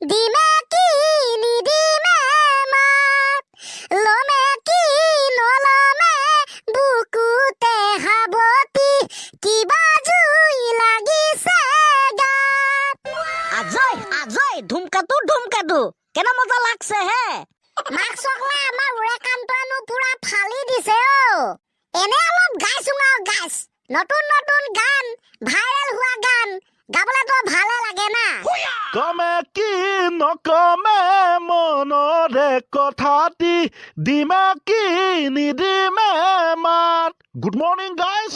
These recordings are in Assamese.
দিমে কি নিদিমে মাত লমে কি নলমে বুকুতে হাবতি কিবা জুই লাগিছে গাত আজয় আজয় ধুমকাটো কেনে মজা লাগছে হে মাক চকলা আমাৰ উৰেকান্তনো পুৰা ফালি দিছে এনে অলপ গাইছো গাইছ নতুন নতুন গান ভাইৰেল হোৱা গান গাবলেতো ভালে লাগে না কমে কি নকমে মনৰে কথাটি দিমে কি নিদিমে মাত গুড মৰ্ণিং গাইজ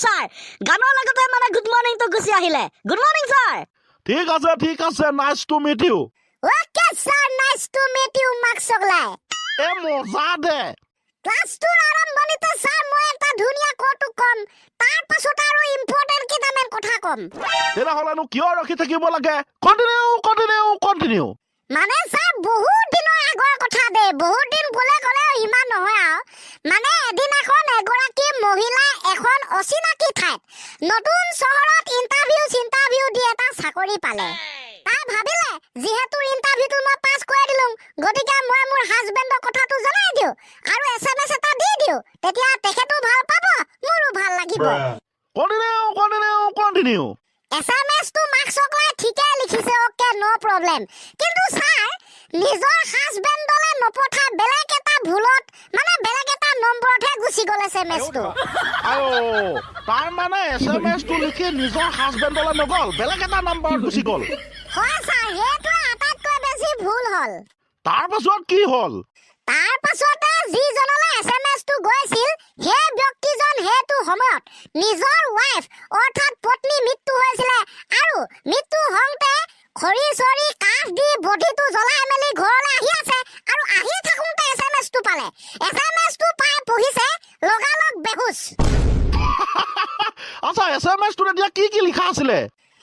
স্যাৰ গানৰ লগতে মানে গুড মৰ্নিং তো গুছি আহিলে গুড মৰ্নিং স্যাৰ ঠিক আছে nice to meet you okay sir nice to meet you মাক চকলা এ মজা দে ক্লাছটোৰ আৰম্ভণিতে স্যাৰ মই এটা ধুনীয়া কটো কম তাৰ পাছত আৰু ইম্পৰ্টেন্ট কেইটামান কথা কম তেনেহ'লেনো কিয় ৰখি থাকিব লাগে কণ্টিনিউ মানে স্যাৰ বহুত দিনৰ আগৰ কথা দে বহুত দিন গলে ইমান নহয় আৰু মানে এদিন এখন এগৰাকী মহিলা এখন অচিনাকি ঠাইত নতুন চহৰত ইন্টাৰভিউ দি এটা চাকৰি পালে তাই ভাবিলে যিহেতু ইন্টাৰভিউটো মই পাছ কৰি দিলো গতিকে মই মোৰ হাজবেণ্ডৰ কথাটো জনাই দিও আৰু এছএমএছ এটা দি দিও তেতিয়া তেখেতো ভাল পাব মোৰো ভাল লাগিব কণ্টিনিউ এছএমএছটো মাক চকলাই ঠিকে লিখিছে ওকে নো প্ৰবলেম কিন্তু স্যাৰ নিজৰ হাজবেণ্ডলে নপঠাই বেলেগ এটা ভুলত মানে বেলেগ এটা নম্বৰতহে গুচি গ'ল এছএমএছটো তাৰ মানে এছএমএছটো লিখি নিজৰ হাজবেণ্ডলৈ নগ'ল বেলেগ এটা নাম্বাৰত গুচি গ'ল হয় স্যাৰ সেইটো আটাইতকৈ বেছি ভুল হ'ল তাৰ পাছত কি হ'ল তাৰ পাছতে যিজনলৈ এছএমএছটো গৈছিল সেই ব্যক্তিজন সেইটো সময়ত নিজৰ ৱাইফ অৰ্থাৎ পত্নী মৃত্যু হৈছিলে আৰু মৃত্যু হওঁতে খৰি চৰি কাঠ দি বডিটো জ্বলাই মেলি ঘৰলৈ আহি আছে আৰু আহি থাকোঁতে এছএমএছটো পালে এছএমএছটো পাই পঢ়িছে লগালগ বেহুচ আচ্ছা এছএমএছটোত এতিয়া কি লিখা আছিলে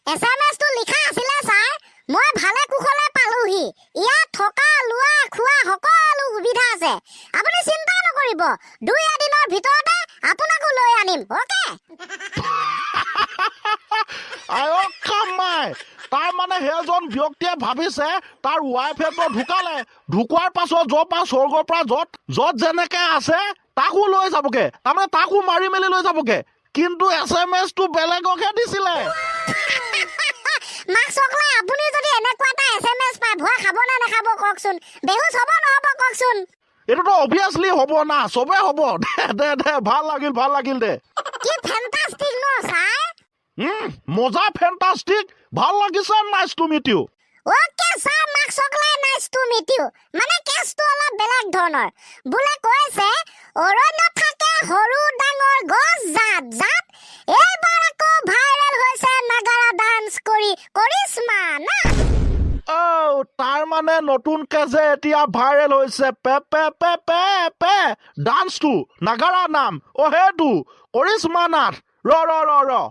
এছএমএছটো লিখা আছিলে ছাৰ মই ভালে কুশলে পালোহি ইয়াত থকা লোৱা খোৱা সকলো সুবিধা আছে আপুনি চিন্তা নকৰিব 2 এদিনৰ ভিতৰতে আপোনাকো লৈ আনিম ওকে আয়ো কামাই তাৰ মানে সেইজন ব্যক্তিয়ে ভাবিছে তাৰ ৱাইফেটো ঢুকালে ঢুকোৱাৰ পাছত য'ৰ স্বৰ্গৰ পৰা য'ত যেনেকে আছে তাকো লৈ যাবগে তাৰমানে তাকো মাৰি মেলি লৈ যাবগে কিন্তু এছএমএছটো বেলেগকহে দিছিলে মাক চকলা আপুনি যদি এনেকুৱা এটা এছএমএছ পায় ভয় খাব নে নাখাব কওকচোন বেহুচ হ'ব নহ'ব কওকচোন এইটোতো অবভিয়াছলি হ'ব না চবে হ'ব দে ভাল লাগিল দে কি ফেন্টাস্টিক ন ছাৰ মজা ফেন্টাস্টিক ভাল লাগিছে nice to meet you okay sir মাক চকলাই নাইস টু মিট ইউ মানে কেছটো অলপ বেলেগ ধৰণৰ বোলে কৈছে অৰণ্য থাকে সৰু ডাঙৰ গছ জাত এইবাৰ আকৌ ভাইৰেল হৈছে নাগাৰা ডান্স কৰি কৰিশ্মা না তাৰ মানে নতুনকে যে এতিয়া ভাইৰেল হৈছে পে ডান্সটো নাগাৰা নাম সেইটো কৰিশ্মা নাথ ৰ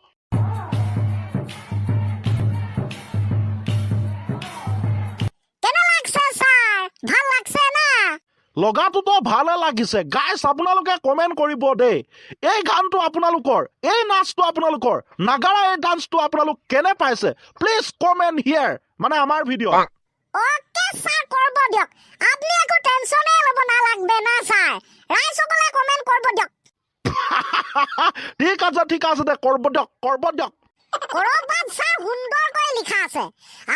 কেনে লাগছে ছাৰ ভাল লাগছে না লগাটোতো ভালে লাগিছে গাইছ আপোনালোকে কমেণ্ট কৰিব দেই এই গানটো আপোনালোকৰ এই নাচটো আপোনালোকৰ নাগাৰা এই ডান্সটো আপোনালোক কেনে পাইছে প্লিজ কমেণ্ট হিয়াৰ মানে আমাৰ ভিডিঅ' ওকে ছাৰ কৰিব দিয়ক আপুনি একো টেনচনেই ল'ব নালাগবে না ছাৰ ৰাইজসকলে কমেণ্ট কৰিব দিয়ক ঠিক আছে দে কৰিব দিয়ক কৰবাত ছাৰ সুন্দৰকৈ লিখা আছে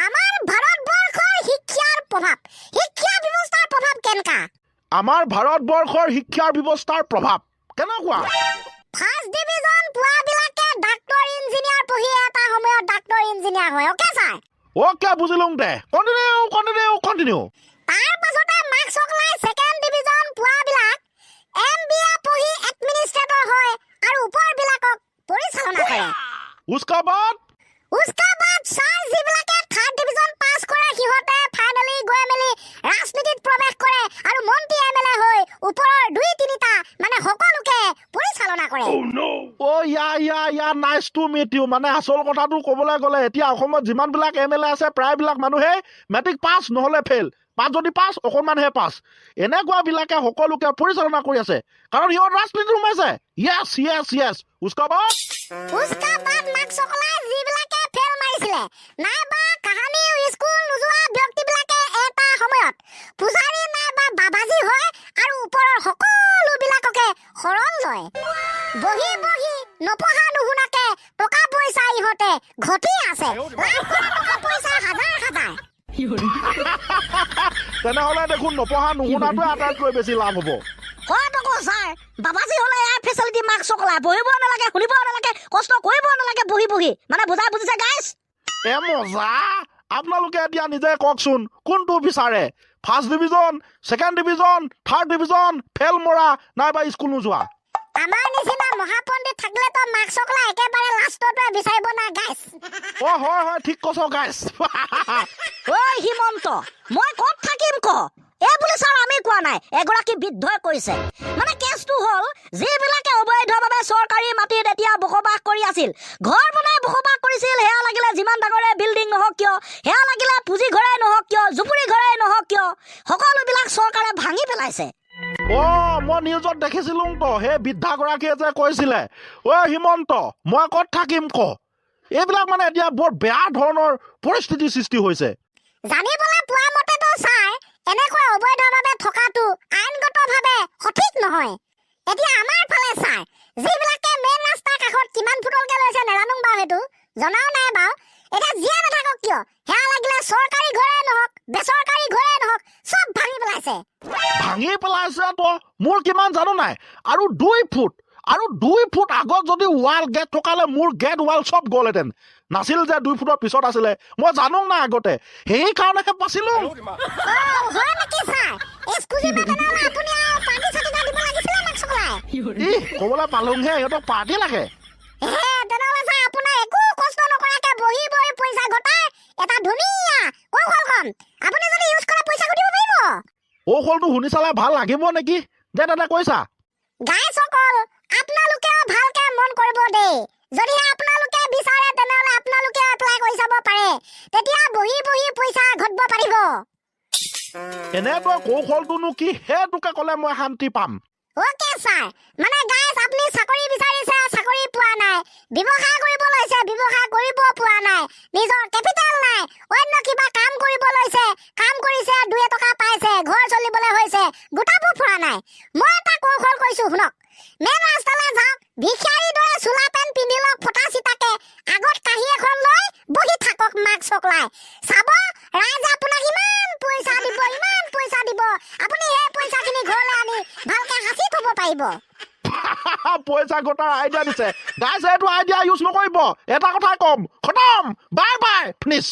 আমাৰ ভাৰতবৰ্ষৰ শিক্ষা ব্যৱস্থাৰ প্ৰভাৱ কেনেকা আমাৰ ভাৰতবৰ্ষৰ শিক্ষাৰ ব্যৱস্থাৰ প্ৰভাৱ কেনেকুৱা ফাৰ্ষ্ট ডিভিজন পোৱাবিলাকে ডাক্তৰ ইঞ্জিনিয়াৰ পঢ়ি এটা সময়ত ডাক্তৰ ইঞ্জিনিয়াৰ হয় ওকে ছাৰ ওকে বুজিলোঁ দে কণ্টিনিউ তাৰ পাছতে মাক চকলাই ছেকেণ্ড ডিভিজন পোৱাবিলাক MBA পঢ়ি এডমিনিষ্ট্ৰেটৰ হয় আৰু ওপৰবিলাকক পৰিচালনা কৰে উস্কা বাদ ছাৰ যিবিলাকে থাৰ্ড ডিভিজন পাছ কৰে সিহঁতে ফাইনেলি গৈ মেলি ৰাজনীতিত প্ৰৱেশ কৰে আৰু মন্ত্ৰী MLA হৈ ওপৰৰ 2-3টা মানে সকলোকে পৰিচালনা কৰে নাইস টু মিট ইউ মানে আচল কথাটো ক'বলৈ গ'লে এতিয়া অসমত যিমানবিলাক MLA আছে প্ৰায়বিলাক মানুহে মেট্ৰিক পাছ নহ'লে ফেইল যদি পাছ অকণমানহে পাছ এনেকুৱাবিলাকে সকলোকে পৰিচালনা কৰি আছে কাৰণ সিহঁত ৰাজনীতিত সোমাইছে য়েছ উস্কা বাদ মাক চকলাই যিবিলাকে ফেল মাৰিছিলে নাইবা কাহানি স্কুল বহি বহি নপঢ়া নুশুনাকে টকা পইচা ইহঁতে ঘটি আছে টকা পইচা হাজাৰ হাজাৰ তেনেহ'লে দেখোন নপঢ়া নুশুনাটোৱে আটাইতকৈ বেছি লাভ হ'ব হয়তো আকৌ ছাৰ বাবাজী হ'লে এয়াৰ ফেচিলিটি মাস্ক চকলাই বহিব নালাগে শুনিব নালাগে কষ্ট কৰিব নালাগে বহি বহি মানে বুজাই বুজিছে গাইছ এ মজা আপোনালোকে এতিয়া নিজে কওকচোন কোনটো বিচাৰে first division second division third division fail মৰা নাইবা স্কুল নোযোৱা আমাৰ নিচিনা মহাপণ্ডিত থাকিলেতো মাক চকলা একেবাৰে লাষ্টতে বিচাৰিব না গাইছ অ হয় হয় ঠিক কৈছ গাইছ ঐ হিমন্ত মই ক'ত থাকিম ক এই বুলি ছাৰ আমি কোৱা নাই এগৰাকী বৃদ্ধই কৈছে মানে কেছটো হ'ল যিবিলাকে অবৈধভাৱে চৰকাৰী মাটিত এতিয়া বসবাস কৰি আছিল ঘৰ বনাই বসবাস কৰিছিল সেয়া লাগিলে যিমান ডাঙৰে বিল্ডিং নহওক কিয় সেয়া লাগিলে পুঁজি ঘৰে নহওক কিয় জুপুৰি ঘৰে নহওক কিয় সকলোবিলাক চৰকাৰে ভাঙি পেলাইছে অ মই নিউজত দেখিছিলো তো সেই বৃদ্ধাগৰাকীয়ে যে কৈছিলে অ হিমন্ত মই ক'ত থাকিম ক এইবিলাক মানে এতিয়া বৰ বেয়া ধৰণৰ পৰিস্থিতিৰ সৃষ্টি হৈছে জানিবলৈ পোৱা মতেতো ছাৰ এনেকৈ অবৈধভাৱে থকাটো আইনগতভাৱে সঠিক নহয় এতিয়া আমাৰ ফালে ছাৰ যিবিলাকে মেইন ৰাস্তাৰ কাষত কিমান ফুটলকে লৈছে নাজানো বাৰু সেইটো জনাও নাই বাৰু এতিয়া যিয়ে নাথাকক কিয় সেয়া লাগিলে চৰকাৰী ঘৰে নহওক বেচৰকাৰী ঘৰে নহওক চব ভাঙি পেলাইছে তো মোৰ কিমান জানো নাই আৰু 2 ফুট আগত যদি ৱাল গেট থকালে মোৰ গেট ৱাল চব গ'লহেঁতেন নাছিল যে 2 ফুটৰ পিছত আছিলে মই জানো না আগতে সেইকাৰণেহে পাছিলো হয় নেকি ছাৰ এক্সকুজি মেটেৰিয়েল আপুনি পাৰ্টি চাটি দিব লাগিছিলে মাক চকলাই ক'বলৈ পালোংহে সিহঁতক পাৰ্টি লাগে তেনেহ'লে ছাৰ আপোনাৰ একো কষ্ট নকৰাকে বহি বহি পইচা ঘটাই এটা ধুনীয়া কৌশলখন আপুনি যদি ইউজ কৰে পইচা ঘটিব পাৰিব কৌশলটো শুনি চালে ভাল লাগিব নেকি যে দাদা কৈছা গাইসকল আপোনালোকেও ভালকে মন কৰিব দেই যদি আপোনালোকে বিচাৰে তেনেহ'লে আপোনালোকে এপ্লাই কৰি চাব পাৰে তেতিয়া বহি বহি পইচা ঘটিব পাৰিব এনেকৈ কৌশলটোনো কি সেইটোকে ক'লে মই শান্তি পাম ওকে ছাৰ মানে গাইছ আপুনি চাকৰি বিচাৰিছে চাকৰি পোৱা নাই ব্যৱসায় কৰিব লৈছে ব্যৱসায় কৰিব পোৱা নাই নিজৰ কেপিটেল নাই অন্য কিবা কাম কৰিব লৈছে কাম কৰিছে 2 টকা পাইছে ঘৰ চলিবলৈ হৈছে গোটাব পৰা নাই মই এটা কৌশল কৈছো শুনক মেইন ৰাস্তালৈ যাওক ভিক্ষাৰীৰ দৰে চোলা পেণ্ট পিন্ধি লওক ফটা চিটাকে আগত কাঁহী এখন লৈ বহি থাকক মাক চকলাই চাব ৰাইজে আপোনাক ইমান পইচা দিব আপুনি সেই পইচাখিনি ঘৰলৈ আনি ভালকে সাঁচি থ'ব পাৰিব পইচা গোটাৰ আইডিয়া দিছে গাইছ এইটো আইডিয়া ইউজ নকৰিব এটা কথাই কম খতম বাই বাই ফিনিছ